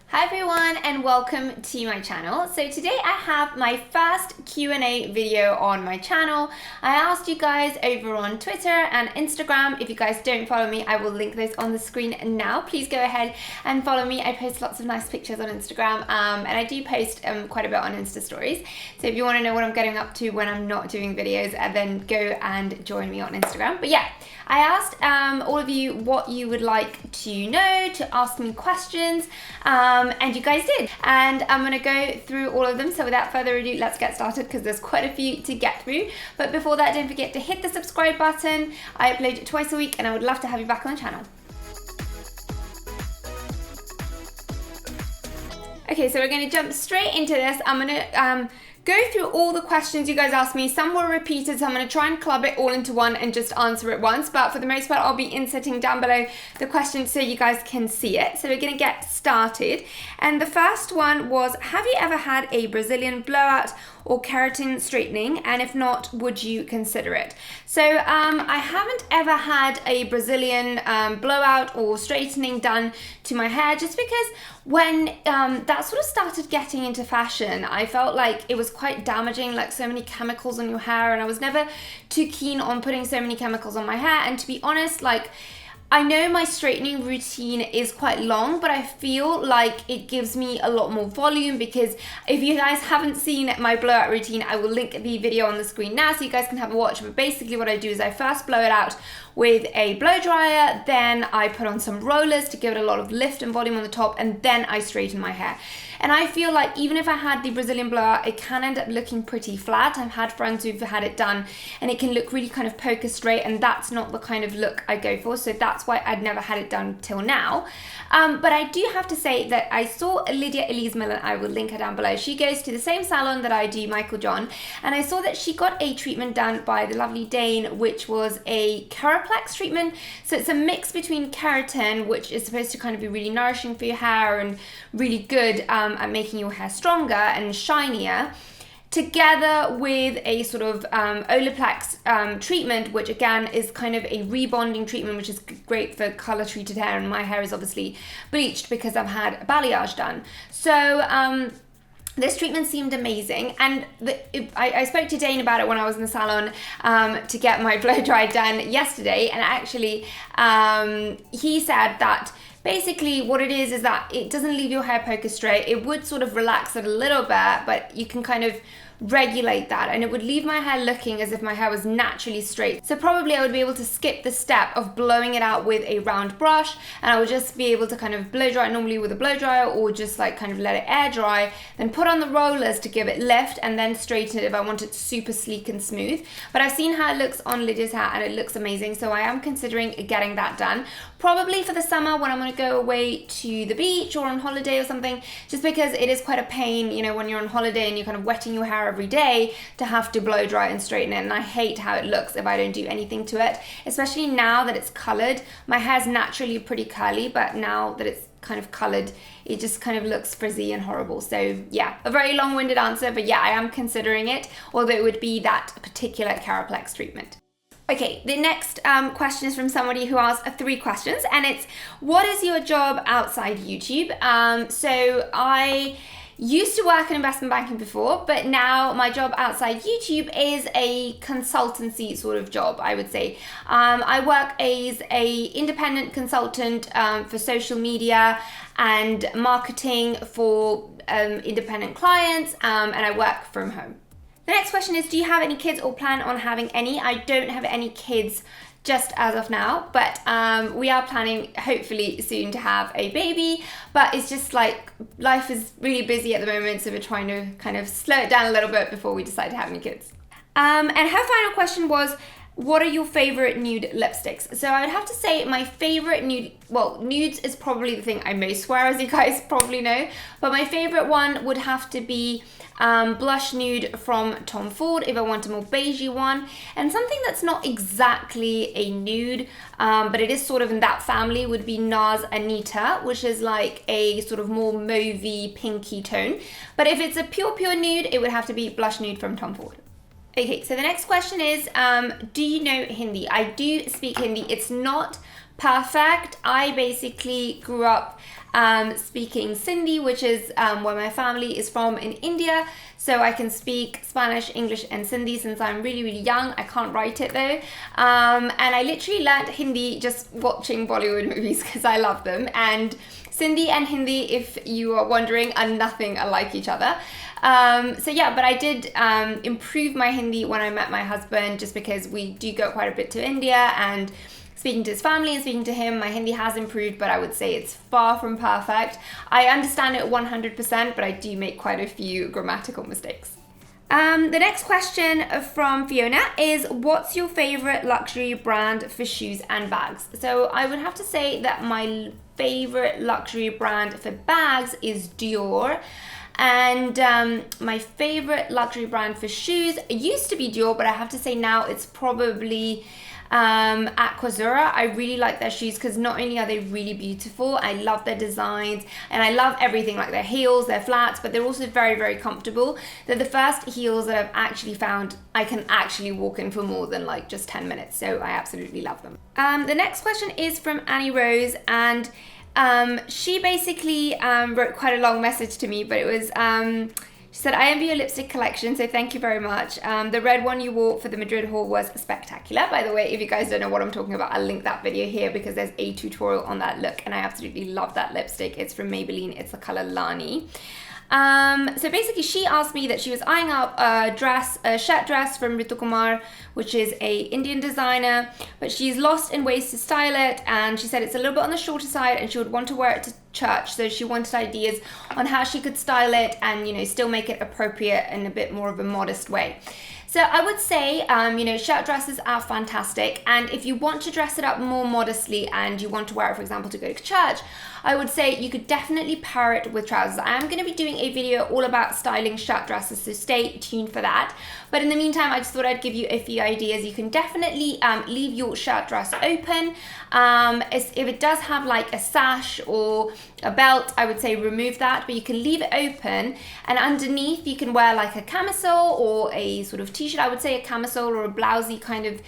Hi everyone and welcome to my channel. So today I have my first Q&A video on my channel. I asked you guys over on Twitter and Instagram. If you guys don't follow me, I will link those on the screen now. Please go ahead and follow me. I post lots of nice pictures on Instagram and I do post quite a bit on Insta stories. So if you want to know what I'm getting up to when I'm not doing videos, then go and join me on Instagram. But yeah, I asked all of you what you would like to know, to ask me questions, and you guys did. And I'm gonna go through all of them. So without further ado, let's get started because there's quite a few to get through. But before that, don't forget to hit the subscribe button. I upload twice a week and I would love to have you back on the channel. Okay, so we're gonna jump straight into this. I'm gonna go through all the questions you guys asked me. Some were repeated, so I'm going to try and club it all into one and just answer it once. But for the most part, I'll be inserting down below the questions so you guys can see it. So we're going to get started. And the first one was, have you ever had a Brazilian blowout or keratin straightening? And if not, would you consider it? So I haven't ever had a Brazilian blowout or straightening done to my hair, just because when that sort of started getting into fashion, I felt like it was quite damaging, like so many chemicals on your hair, and I was never too keen on putting so many chemicals on my hair. And to be honest, like, I know my straightening routine is quite long, but I feel like it gives me a lot more volume, because if you guys haven't seen my blowout routine, I will link the video on the screen now so you guys can have a watch. But basically what I do is I first blow it out with a blow dryer, then I put on some rollers to give it a lot of lift and volume on the top, and then I straighten my hair. And I feel like even if I had the Brazilian blowout, it can end up looking pretty flat. I've had friends who've had it done and it can look really kind of poker straight, and that's not the kind of look I go for. So that's why I'd never had it done till now. But I do have to say that I saw Lydia Elise Millen, I will link her down below. She goes to the same salon that I do, Michael John, and I saw that she got a treatment done by the lovely Dane, which was a Keraplex treatment. So it's a mix between keratin, which is supposed to kind of be really nourishing for your hair and really good at making your hair stronger and shinier, together with a sort of Olaplex treatment, which again is kind of a rebonding treatment, which is great for color treated hair, and my hair is obviously bleached because I've had balayage done. So this treatment seemed amazing, and I spoke to Dane about it when I was in the salon to get my blow dry done yesterday, and actually he said that basically what it is that it doesn't leave your hair poker straight. It would sort of relax it a little bit, but you can kind of regulate that, and it would leave my hair looking as if my hair was naturally straight. So probably I would be able to skip the step of blowing it out with a round brush, and I would just be able to kind of blow dry it normally with a blow dryer, or just like kind of let it air dry, then put on the rollers to give it lift, and then straighten it if I want it super sleek and smooth. But I've seen how it looks on Lydia's hair and it looks amazing, so I am considering getting that done. Probably for the summer when I'm going to go away to the beach or on holiday or something, just because it is quite a pain, you know, when you're on holiday and you're kind of wetting your hair every day to have to blow dry and straighten it, and I hate how it looks if I don't do anything to it, especially now that it's colored. My hair's naturally pretty curly, but now that it's kind of colored, it just kind of looks frizzy and horrible. So yeah, a very long-winded answer, but yeah, I am considering it, although it would be that particular Keraplex treatment. Okay, the next question is from somebody who asked 3 questions, and it's, what is your job outside YouTube? So I used to work in investment banking before, but now my job outside YouTube is a consultancy sort of job, I would say. I work as a independent consultant for social media and marketing for independent clients, and I work from home. The next question is, do you have any kids or plan on having any? I don't have any kids just as of now, but we are planning hopefully soon to have a baby, but it's just like life is really busy at the moment, so we're trying to kind of slow it down a little bit before we decide to have any kids. And her final question was, what are your favorite nude lipsticks? So I would have to say my favorite nude, well, nudes is probably the thing I most wear, as you guys probably know, but my favorite one would have to be blush nude from Tom Ford if I want a more beigey one, and something that's not exactly a nude, but it is sort of in that family, would be NARS Anita, which is like a sort of more mauvey pinky tone. But if it's a pure nude, it would have to be blush nude from Tom Ford. Okay, so the next question is, do you know Hindi? I do speak Hindi. It's not perfect. I basically grew up speaking Sindhi, which is where my family is from in India. So I can speak Spanish, English, and Sindhi since I'm really, really young. I can't write it though. And I literally learned Hindi just watching Bollywood movies because I love them. And Sindhi and Hindi, if you are wondering, are nothing alike each other. So yeah, but I did improve my Hindi when I met my husband, just because we do go quite a bit to India, and speaking to his family and speaking to him, my Hindi has improved, but I would say it's far from perfect. I understand it 100%, but I do make quite a few grammatical mistakes. The next question from Fiona is, what's your favorite luxury brand for shoes and bags? So I would have to say that my favorite luxury brand for bags is Dior. And my favorite luxury brand for shoes used to be Dior, but I have to say now it's probably ACCESORIES. I really like their shoes because not only are they really beautiful, I love their designs and I love everything, like their heels, their flats, but they're also very, very comfortable. They're the first heels that I've actually found I can actually walk in for more than like just 10 minutes. So I absolutely love them. The next question is from Annie Rose, and she basically wrote quite a long message to me, but it was, she said, I envy your lipstick collection, so thank you very much. The red one you wore for the Madrid haul was spectacular. By the way, if you guys don't know what I'm talking about, I'll link that video here because there's a tutorial on that look, and I absolutely love that lipstick. It's from Maybelline, it's the color Lani. So basically she asked me that she was eyeing up a shirt dress from Ritu Kumar, which is a Indian designer, but she's lost in ways to style it, and she said it's a little bit on the shorter side and she would want to wear it to church. So she wanted ideas on how she could style it and, you know, still make it appropriate in a bit more of a modest way. So I would say, you know, shirt dresses are fantastic, and if you want to dress it up more modestly and you want to wear it, for example, to go to church, I would say you could definitely pair it with trousers. I am going to be doing a video all about styling shirt dresses, so stay tuned for that. But in the meantime, I just thought I'd give you a few ideas. You can definitely leave your shirt dress open. If it does have like a sash or a belt, I would say remove that, but you can leave it open, and underneath you can wear like a camisole or a sort of t-shirt. I would say a camisole or a blousey kind of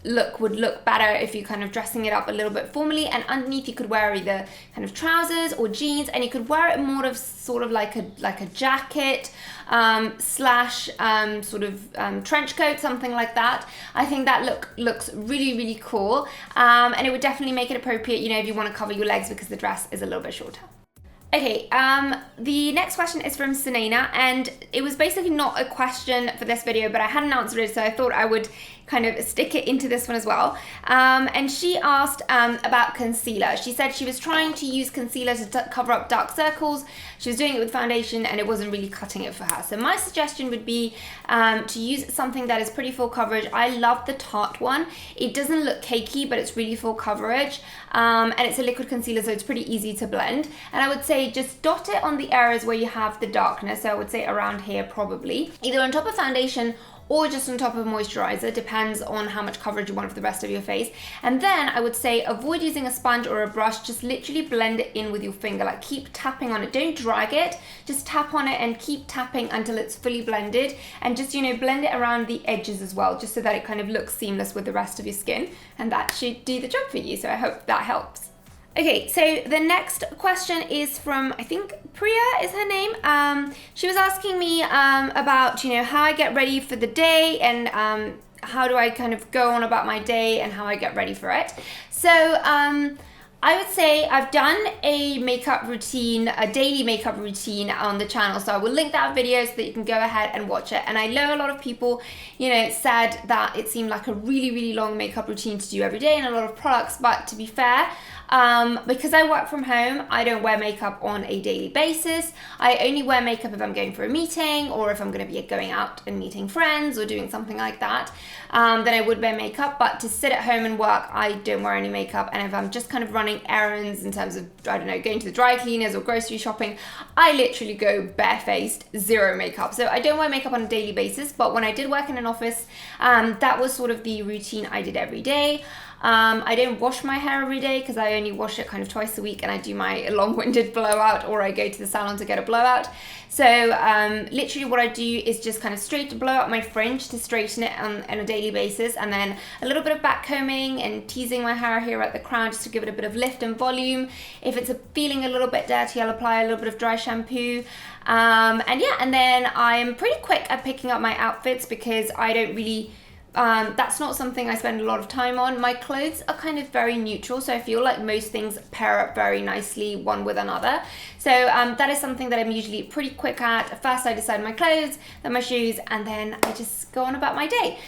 look would look better if you're kind of dressing it up a little bit formally, and underneath you could wear either kind of trousers or jeans, and you could wear it more of sort of like a jacket slash sort of trench coat, something like that. I think that looks really, really cool, and it would definitely make it appropriate, you know, if you want to cover your legs because the dress is a little bit shorter. Okay, the next question is from Sunaina, and it was basically not a question for this video, but I hadn't answered it, so I thought I would kind of stick it into this one as well. And she asked about concealer. She said she was trying to use concealer to cover up dark circles. She was doing it with foundation and it wasn't really cutting it for her. So my suggestion would be to use something that is pretty full coverage. I love the Tarte one. It doesn't look cakey, but it's really full coverage. And it's a liquid concealer, so it's pretty easy to blend. And I would say just dot it on the areas where you have the darkness. So I would say around here probably, either on top of foundation or just on top of moisturizer, depends on how much coverage you want for the rest of your face. And then I would say avoid using a sponge or a brush, just literally blend it in with your finger, like keep tapping on it, don't drag it, just tap on it and keep tapping until it's fully blended, and just, you know, blend it around the edges as well, just so that it kind of looks seamless with the rest of your skin, and that should do the job for you, so I hope that helps. Okay, so the next question is from, I think Priya is her name. She was asking me about, you know, how I get ready for the day, and how do I kind of go on about my day and how I get ready for it. So I would say I've done a makeup routine, a daily makeup routine on the channel, so I will link that video so that you can go ahead and watch it. And I know a lot of people, you know, said that it seemed like a really, really long makeup routine to do every day and a lot of products, but to be fair, because I work from home, I don't wear makeup on a daily basis. I only wear makeup if I'm going for a meeting, or if I'm going to be going out and meeting friends or doing something like that, then I would wear makeup. But to sit at home and work, I don't wear any makeup. And if I'm just kind of running errands in terms of, I don't know, going to the dry cleaners or grocery shopping, I literally go barefaced, zero makeup. So I don't wear makeup on a daily basis, but when I did work in an office, that was sort of the routine I did every day. I don't wash my hair every day because I only wash it kind of twice a week, and I do my long-winded blowout, or I go to the salon to get a blowout. So literally what I do is just kind of straight blow out my fringe to straighten it on a daily basis, and then a little bit of back combing and teasing my hair here at the crown just to give it a bit of lift and volume. If it's feeling a little bit dirty, I'll apply a little bit of dry shampoo. And yeah, and then I'm pretty quick at picking up my outfits because I don't really, that's not something I spend a lot of time on. My clothes are kind of very neutral, so I feel like most things pair up very nicely one with another. So that is something that I'm usually pretty quick at. First I decide my clothes, then my shoes, and then I just go on about my day.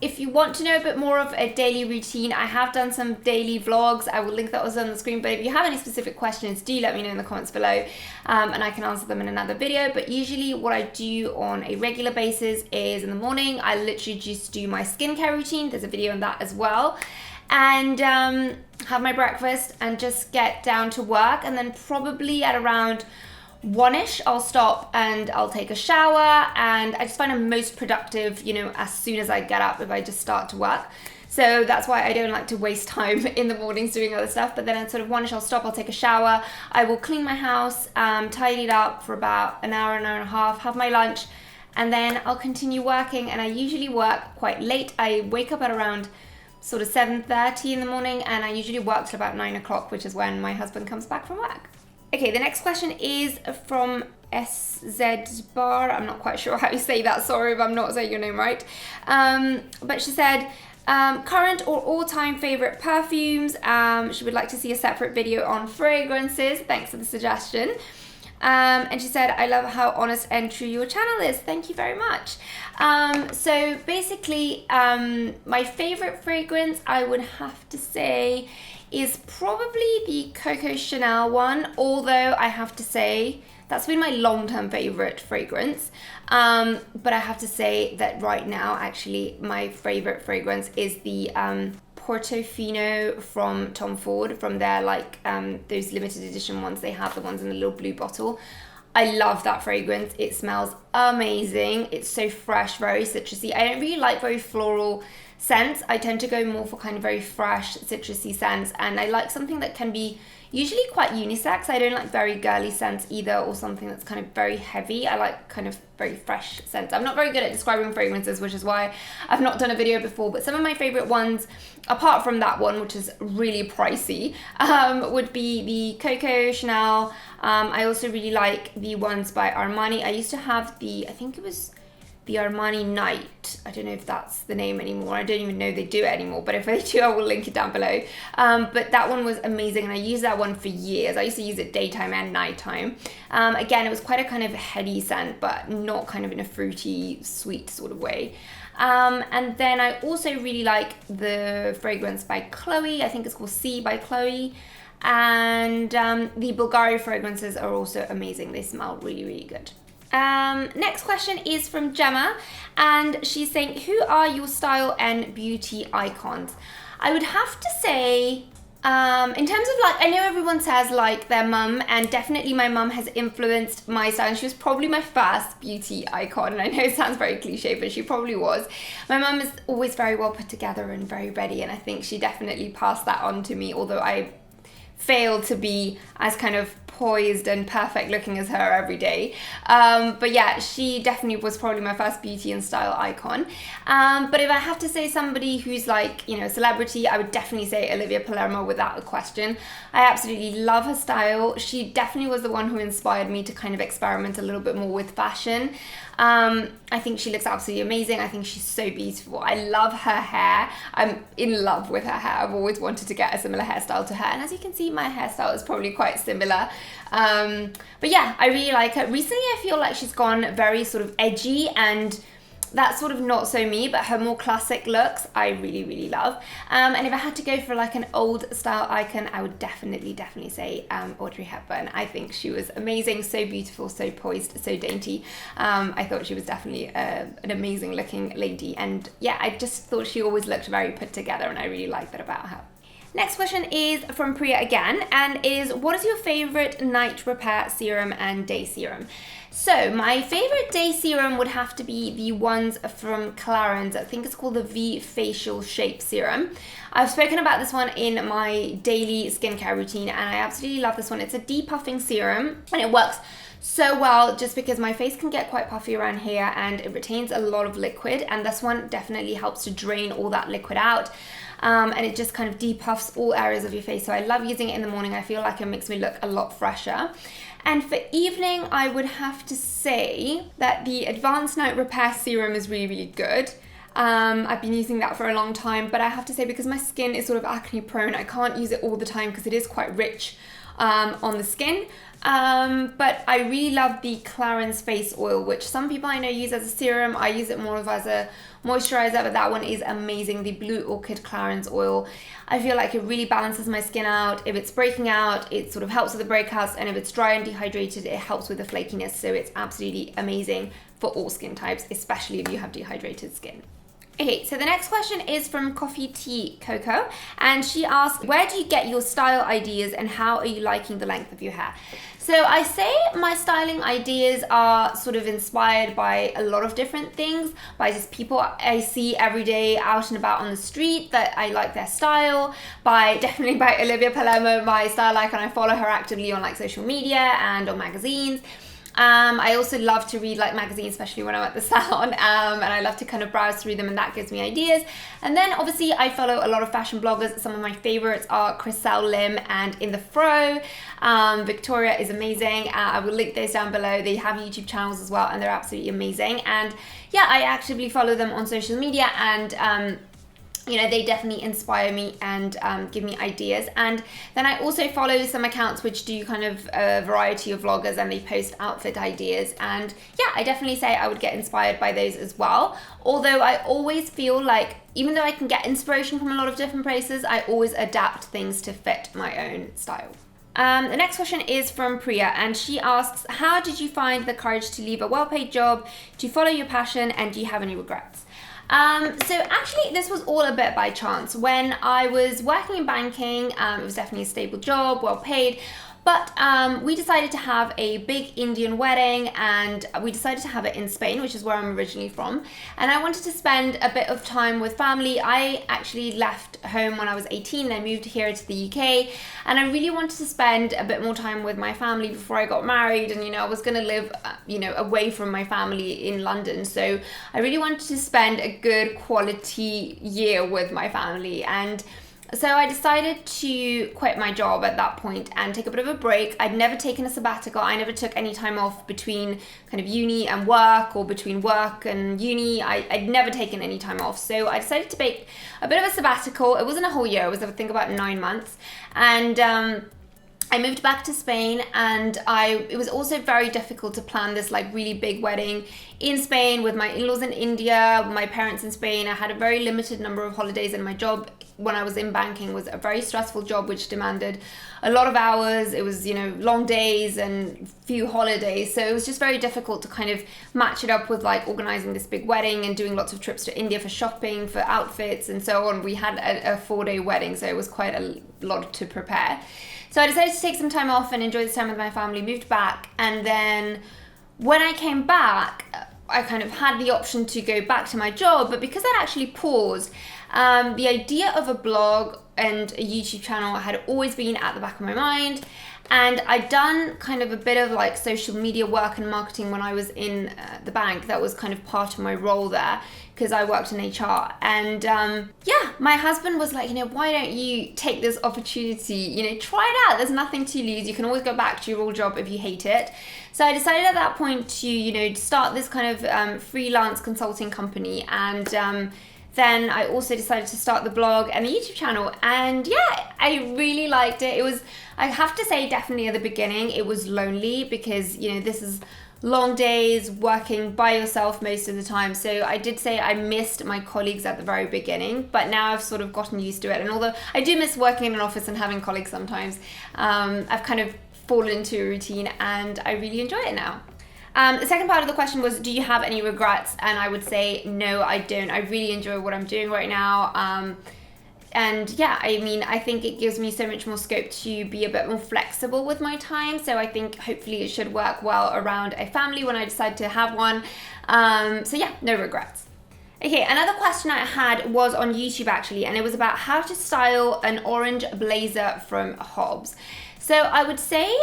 If you want to know a bit more of a daily routine, I have done some daily vlogs. I will link those on the screen, but if you have any specific questions, do let me know in the comments below, and I can answer them in another video. But usually what I do on a regular basis is in the morning, I literally just do my skincare routine. There's a video on that as well. And have my breakfast and just get down to work, and then probably at around 1ish I'll stop and I'll take a shower, and I just find I'm most productive, you know, as soon as I get up, if I just start to work. So that's why I don't like to waste time in the mornings doing other stuff. But then at sort of 1ish I'll stop, I'll take a shower, I will clean my house, tidy it up for about an hour and a half, have my lunch, and then I'll continue working. And I usually work quite late. I wake up at around sort of 7:30 in the morning, and I usually work till about 9 o'clock, which is when my husband comes back from work. Okay, the next question is from SZ Bar. I'm not quite sure how you say that. Sorry if I'm not saying your name right. But she said, current or all-time favorite perfumes. She would like to see a separate video on fragrances. Thanks for the suggestion. And she said, I love how honest and true your channel is. Thank you very much. So basically, my favorite fragrance, I would have to say, is probably the Coco Chanel one, although I have to say that's been my long-term favorite fragrance. But I have to say that right now, actually, my favorite fragrance is the Portofino from Tom Ford, from their like those limited edition ones. They have the ones in the little blue bottle. I love that fragrance. It smells amazing. It's so fresh, very citrusy. I don't really like very floral scents. I tend to go more for kind of very fresh, citrusy scents, and I like something that can be usually quite unisex. I don't like very girly scents either, or something that's kind of very heavy. I like kind of very fresh scents. I'm not very good at describing fragrances, which is why I've not done a video before, but some of my favorite ones, apart from that one, which is really pricey, would be the Coco Chanel. I also really like the ones by Armani. I used to have the, I think it was the Armani Night. I don't know if that's the name anymore. I don't even know they do it anymore, but if they do, I will link it down below. But that one was amazing, and I used that one for years. I used to use it daytime and nighttime. Again, it was quite a kind of heady scent, but not kind of in a fruity, sweet sort of way. And then I also really like the fragrance by Chloe. I think it's called C by Chloe. And the Bulgari fragrances are also amazing. They smell really, really good. Next question is from Gemma, and she's saying, who are your style and beauty icons? I would have to say, in terms of like, I know everyone says like their mum, and definitely my mum has influenced my style, and she was probably my first beauty icon, and I know it sounds very cliche, but she probably was. My mum is always very well put together and very ready, and I think she definitely passed that on to me, although I failed to be as kind of poised and perfect looking as her every day. But yeah, she definitely was probably my first beauty and style icon. But if I have to say somebody who's like, you know, a celebrity, I would definitely say Olivia Palermo without a question. I absolutely love her style. She definitely was the one who inspired me to kind of experiment a little bit more with fashion. I think she looks absolutely amazing. I think she's so beautiful. I love her hair. I'm in love with her hair. I've always wanted to get a similar hairstyle to her. And as you can see, my hairstyle is probably quite similar. But yeah, I really like her. Recently, I feel like she's gone very sort of edgy, and that's sort of not so me, but her more classic looks, I really, really love. And if I had to go for like an old style icon, I would definitely say Audrey Hepburn. I think she was amazing, so beautiful, so poised, so dainty. I thought she was definitely an amazing looking lady. And yeah, I just thought she always looked very put together, and I really like that about her. Next question is from Priya again, and is what is your favorite night repair serum and day serum? So my favorite day serum would have to be the ones from Clarins. I think it's called the V Facial Shape Serum. I've spoken about this one in my daily skincare routine, and I absolutely love this one. It's a depuffing serum, and it works so well just because my face can get quite puffy around here, and it retains a lot of liquid, and this one definitely helps to drain all that liquid out. And it just kind of depuffs all areas of your face. So I love using it in the morning. I feel like it makes me look a lot fresher. And for evening, I would have to say that the Advanced Night Repair Serum is really, really good. I've been using that for a long time, but I have to say because my skin is sort of acne prone, I can't use it all the time because it is quite rich on the skin. But I really love the Clarins face oil, which some people I know use as a serum. I use it more of as a moisturizer, but that one is amazing. The Blue Orchid Clarins oil. I feel like it really balances my skin out. If it's breaking out, it sort of helps with the breakouts, and if it's dry and dehydrated, it helps with the flakiness. So it's absolutely amazing for all skin types, especially if you have dehydrated skin. Okay, so the next question is from Coffee Tea Coco, and she asks, where do you get your style ideas and how are you liking the length of your hair? So I say my styling ideas are sort of inspired by a lot of different things, by just people I see every day out and about on the street that I like their style, definitely by Olivia Palermo, my style icon. I follow her actively on like social media and on magazines. I also love to read like magazines, especially when I'm at the salon, and I love to kind of browse through them, and that gives me ideas. And then obviously I follow a lot of fashion bloggers. Some of my favorites are Chriselle Lim and In The Fro. Victoria is amazing. I will link those down below. They have YouTube channels as well, and they're absolutely amazing. And yeah, I actively follow them on social media, and you know, they definitely inspire me and give me ideas. And then I also follow some accounts which do kind of a variety of vloggers, and they post outfit ideas. And yeah, I definitely say I would get inspired by those as well. Although I always feel like, even though I can get inspiration from a lot of different places, I always adapt things to fit my own style. The next question is from Priya, and she asks, how did you find the courage to leave a well-paid job, to follow your passion, and do you have any regrets? So actually this was all a bit by chance. When I was working in banking, it was definitely a stable job, well paid, but we decided to have a big Indian wedding, and we decided to have it in Spain, which is where I'm originally from, and I wanted to spend a bit of time with family. I actually left home when I was 18 and I moved here to the UK, and I really wanted to spend a bit more time with my family before I got married. And you know, I was going to live away from my family in London, so I really wanted to spend a good quality year with my family. And so I decided to quit my job at that point and take a bit of a break. I'd never taken a sabbatical. I never took any time off between kind of uni and work, or between work and uni. I'd never taken any time off. So I decided to take a bit of a sabbatical. It wasn't a whole year. It was, I think, about 9 months. And I moved back to Spain, and it was also very difficult to plan this like really big wedding in Spain with my in-laws in India, my parents in Spain. I had a very limited number of holidays, and my job when I was in banking was a very stressful job which demanded a lot of hours. It was, you know, long days and few holidays. So it was just very difficult to kind of match it up with like organizing this big wedding and doing lots of trips to India for shopping, for outfits and so on. We had a 4-day wedding, so it was quite a lot to prepare. So I decided to take some time off and enjoy this time with my family, moved back, and then when I came back, I kind of had the option to go back to my job, but because I'd actually paused, the idea of a blog and a YouTube channel had always been at the back of my mind. And I'd done kind of a bit of like social media work and marketing when I was in the bank. That was kind of part of my role there, because I worked in HR. And yeah, my husband was like, you know, why don't you take this opportunity, you know, try it out. There's nothing to lose. You can always go back to your old job if you hate it. So I decided at that point to, you know, start this kind of freelance consulting company. And then I also decided to start the blog and the YouTube channel. And yeah, I really liked it. It was, I have to say, definitely at the beginning, it was lonely because, you know, this is long days working by yourself most of the time. So I did say I missed my colleagues at the very beginning, but now I've sort of gotten used to it. And although I do miss working in an office and having colleagues sometimes, I've kind of fallen into a routine and I really enjoy it now. The second part of the question was, do you have any regrets? And I would say, no, I don't. I really enjoy what I'm doing right now. And yeah, I mean, I think it gives me so much more scope to be a bit more flexible with my time. So I think hopefully it should work well around a family when I decide to have one. So yeah, no regrets. Okay, another question I had was on YouTube actually, and it was about how to style an orange blazer from Hobbs. So I would say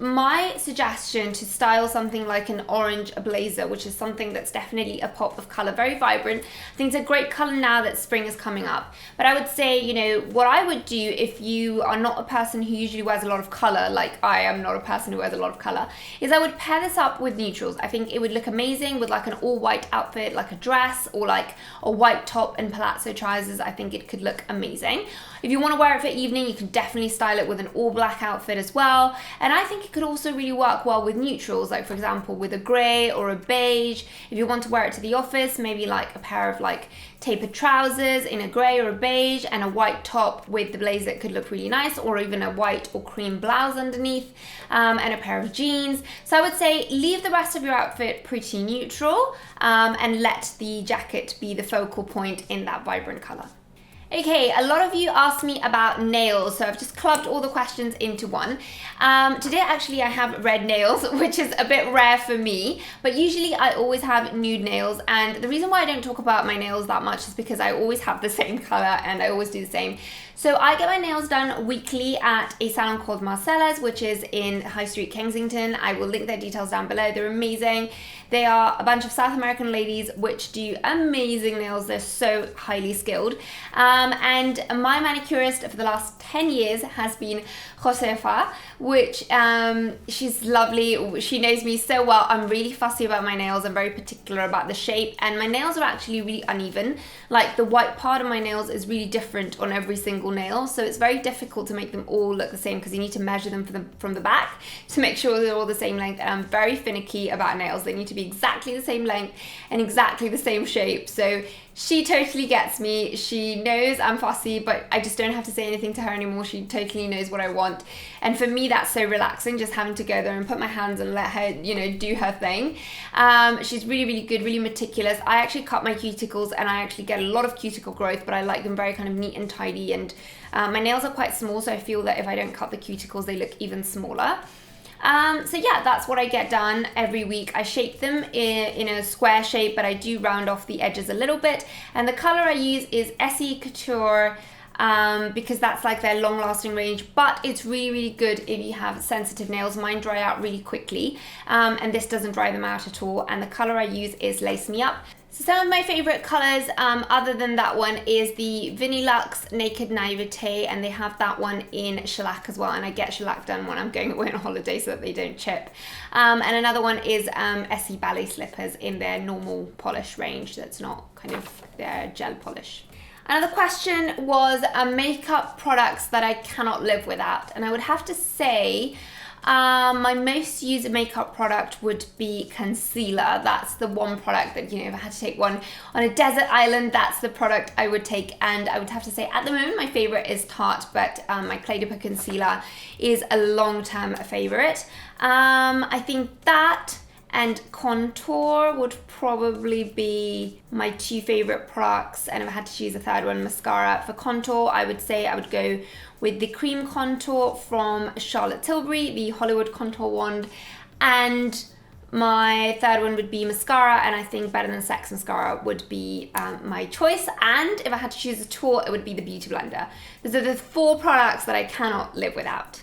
my suggestion to style something like an orange blazer, which is something that's definitely a pop of color, very vibrant. I think it's a great color now that spring is coming up. But I would say, you know, what I would do if you are not a person who usually wears a lot of color, like I am not a person who wears a lot of color, is I would pair this up with neutrals. I think it would look amazing with like an all white outfit, like a dress, or like a white top and palazzo trousers. I think it could look amazing. If you want to wear it for evening, you can definitely style it with an all black outfit as well. And I think it could also really work well with neutrals, like for example with a grey or a beige. If you want to wear it to the office, maybe like a pair of like tapered trousers in a grey or a beige and a white top with the blazer, it could look really nice, or even a white or cream blouse underneath, and a pair of jeans. So I would say leave the rest of your outfit pretty neutral, and let the jacket be the focal point in that vibrant color. Okay, a lot of you asked me about nails, so I've just clubbed all the questions into one. Today actually I have red nails, which is a bit rare for me, but usually I always have nude nails, and the reason why I don't talk about my nails that much is because I always have the same color and I always do the same. So I get my nails done weekly at a salon called Marcella's, which is in High Street, Kensington. I will link their details down below. They're amazing. They are a bunch of South American ladies which do amazing nails. They're so highly skilled. And my manicurist for the last 10 years has been Josefa, which she's lovely. She knows me so well. I'm really fussy about my nails. I'm very particular about the shape, and my nails are actually really uneven. Like the white part of my nails is really different on every single nail, so it's very difficult to make them all look the same because you need to measure them from the back to make sure they're all the same length. And I'm very finicky about nails. They need to be exactly the same length and exactly the same shape. So she totally gets me. She knows I'm fussy, but I just don't have to say anything to her anymore. She totally knows what I want. And for me, that's so relaxing, just having to go there and put my hands and let her, you know, do her thing. She's really, really good, really meticulous. I actually cut my cuticles and I actually get a lot of cuticle growth, but I like them very kind of neat and tidy. And my nails are quite small, so I feel that if I don't cut the cuticles, they look even smaller. So yeah, that's what I get done every week. I shape them in a square shape, but I do round off the edges a little bit. And the color I use is SE Couture, because that's like their long lasting range, but it's really, really good if you have sensitive nails. Mine dry out really quickly, and this doesn't dry them out at all. And the color I use is Lace Me Up. So some of my favorite colors, other than that one, is the Vinilux Naked Naivete, and they have that one in shellac as well, and I get shellac done when I'm going away on holiday so that they don't chip. And another one is Essie Ballet Slippers in their normal polish range that's not kind of their gel polish. Another question was makeup products that I cannot live without, and I would have to say my most used makeup product would be concealer. That's the one product that, you know, if I had to take one on a desert island, that's the product I would take. And I would have to say at the moment my favorite is Tarte, but my Clé de Peau concealer is a long-term favorite. I think that and contour would probably be my two favorite products, and if I had to choose a third one, mascara. For contour, I would say I would go with the cream contour from Charlotte Tilbury, the Hollywood Contour Wand, and my third one would be mascara, and I think Better Than Sex mascara would be my choice. And if I had to choose a tool, it would be the Beauty Blender. Those are the 4 products that I cannot live without.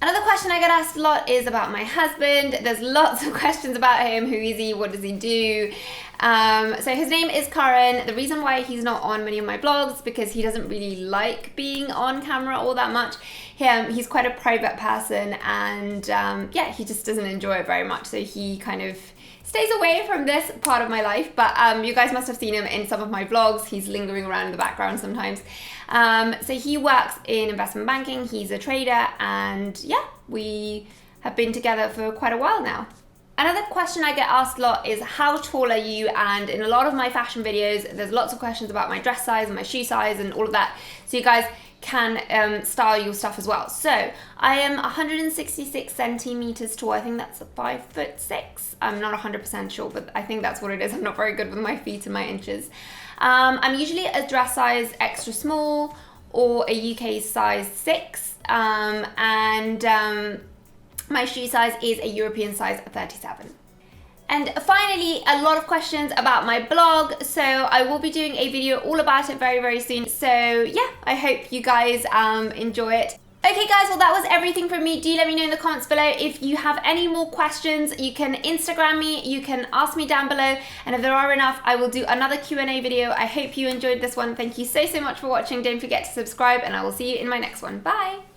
Another question I get asked a lot is about my husband. There's lots of questions about him. Who is he? What does he do? So his name is Karan. The reason why he's not on many of my vlogs is because he doesn't really like being on camera all that much. He's quite a private person, and yeah, he just doesn't enjoy it very much. So he kind of stays away from this part of my life, but you guys must have seen him in some of my vlogs. He's lingering around in the background sometimes. So he works in investment banking. He's a trader, and yeah, we have been together for quite a while now. Another question I get asked a lot is how tall are you? And in a lot of my fashion videos, there's lots of questions about my dress size and my shoe size and all of that. So you guys can style your stuff as well. So I am 166 centimeters tall. I think that's 5'6". I'm not 100% sure, but I think that's what it is. I'm not very good with my feet and my inches. I'm usually a dress size extra small or a UK size 6, and my shoe size is a European size 37. And finally, a lot of questions about my blog, so I will be doing a video all about it very, very soon. So yeah, I hope you guys enjoy it. Okay guys, well that was everything from me. Do let me know in the comments below if you have any more questions. You can Instagram me, you can ask me down below, and if there are enough, I will do another Q&A video. I hope you enjoyed this one. Thank you so much for watching. Don't forget to subscribe, and I will see you in my next one. Bye!